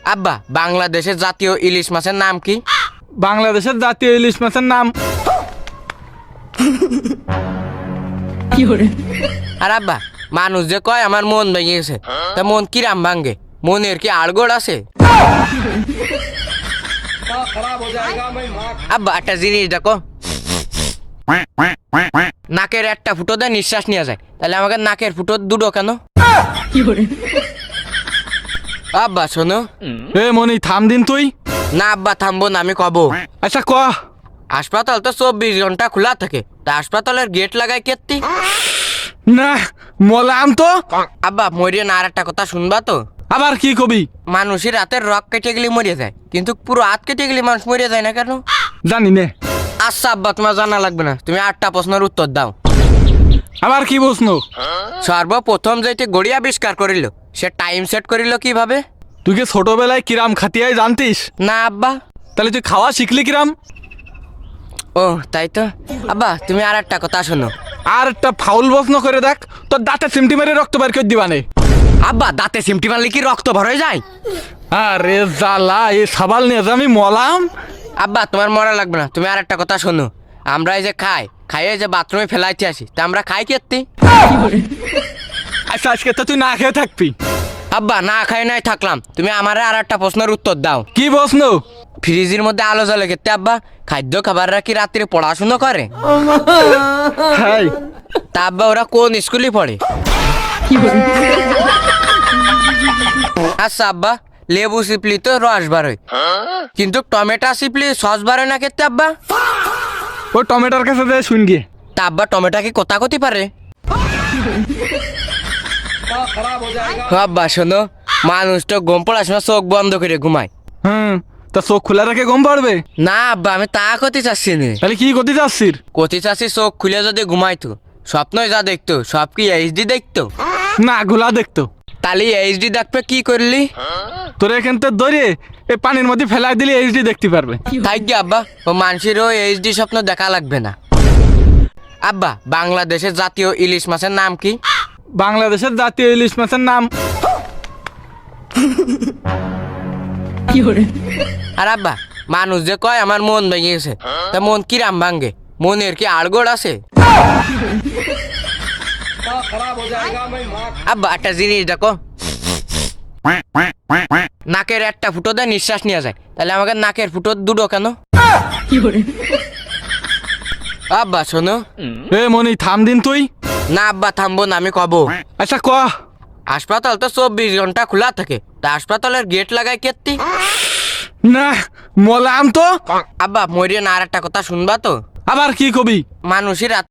আব্বা বাংলাদেশের জাতীয় ইলিশ মাছের নাম কি? বাংলাদেশের জাতীয় ইলিশ মাছের নাম আর আব্বা মানুষ যে কয় আমার মন ভেঙে গেছে, তা মন কিরাম ভাঙ্গে? মনের কি আড়গোড় আছে? আব্বা একটা জিনিস দেখো, নাকের একটা ফুটো দেয় নিঃশ্বাস নিয়ে যায়, তাহলে আমাকে নাকের ফুটো দুটো কেন? আব্বা শোনো। এ মনি থাম দিন তুই। না আব্বা থামবো না, আমি কব। আচ্ছা ক। হাসপাতাল তো 24 ঘন্টা খোলা থাকে, তা হাসপাতালের গেট লাগায় কেত্তি? না মলাম তো। আব্বা মরিয়ে না, আর একটা কথা শুনবা তো? আবার কি কবি? মানুষের রাতের রক কেটে গেলে মরে যায়, কিন্তু পুরো হাত কেটে গেলে মানুষ মরে যায় না কেন? জানি নে। আচ্ছা আব্বা তোমার জানা লাগবে না, তুমি 8টা প্রশ্নের উত্তর দাও। আবার কি প্রশ্ন? সর্বপ্রথম যেটি গড়ি আবিষ্কার করিল, সে টাইম সেট করিল কিভাবে? তুই কি ছোটবেলায় কিরাম খাতিয়াই জানতিস? না আব্বা। তাহলে তুই খাওয়া শিখলি কিরাম? ও তাই তো। আব্বা তুমি আর একটা কথা শোনো। আর একটা ফাউল প্রশ্ন করে দেখ, তোর দাঁতে চিমটি মেরে রক্ত বের করে দিবানে। আব্বা দাঁতে সিমটি মারলে কি রক্ত ভরে যায়? আরে জ্বালা, এই সাবাল নিয়ে যে আমি মলাম। আব্বা তোমার মরা লাগবে না, তুমি আর একটা কথা শোনো। আমরা এই যে খাইয়ে যে বাথরুমে ফেলাইতে আসি, তা আমরা খাই কেত্তি? আচ্ছা আজকে তো তুই না খেয়ে থাকবি। আব্বা না খাই নাই থাকলাম, তুমি আমারে আর একটা প্রশ্নের উত্তর দাও। কি প্রশ্ন? ফ্রিজের মধ্যে আলো জ্বলে কেত্তি আব্বা? খাদ্য খাবাররা কি রাত্রে পড়াশুনো করে? হাই তা আব্বা ওরা কোন স্কুলে পড়ে? আচ্ছা আব্বা লেবু চিপলি তো রস বারোয়, কিন্তু টমেটো চিপলি সস বারোয় না কেত্তি আব্বা? ও টমেটোর কাছে যে শুন গিয়ে। তা আব্বা টমেটো কি কথা কতি পারে? আব্বা শোনো, মানুষ তো ঘুম পড়ার সময় চোখ বন্ধ করে ঘুমায়। তা চোখ খোলা রেখে ঘুম পাড়বে? না আব্বা আমি তা কতি চাচ্ছি না। তাহলে কি করতে যাচ্ছিস? কতি চাচ্ছি চোখ খুলে যদি ঘুমাইতো, স্বপ্নই যা দেখতো সব কি এইচডি দেখতো? না ঘোলা দেখতো। তাহলে এইচডি দেখবে কি করলি? তোর এখান থেকে ধরে এই পানির মধ্যে ফেলাই দিলে এইচডি দেখতে পারবে। থাকি আব্বা, ও মানুষেরও এইচডি স্বপ্ন দেখা লাগবে না। আব্বা বাংলাদেশের জাতীয় ইলিশ মাছের নাম কি? বাংলাদেশের জাতীয় ইলিশ মাছের নাম আর আব্বা মানুষ যে কয় আমার মন ভেঙে গেছে, তা মন কিরাম ভাঙ্গে? মনের কি আড়গোড় আছে? আব্বা একটা জিনিস দেখো, নাকের একটা ফুটো দেয় নিঃশ্বাস নিয়ে যায়, তাহলে আমাকে নাকের ফুটো দুটো কেন? আব্বা শোনো। এ মনি থাম দিন তুই। না আব্বা থামবো না, আমি কব। আচ্ছা ক। হাসপাতাল তো 24 ঘন্টা খোলা থাকে, তা হাসপাতালের গেট লাগায় কেত্তি? না মলাম তো। আব্বা মরিয়ে না, আর একটা কথা শুনবা তো? আবার কি কবি? মানুষের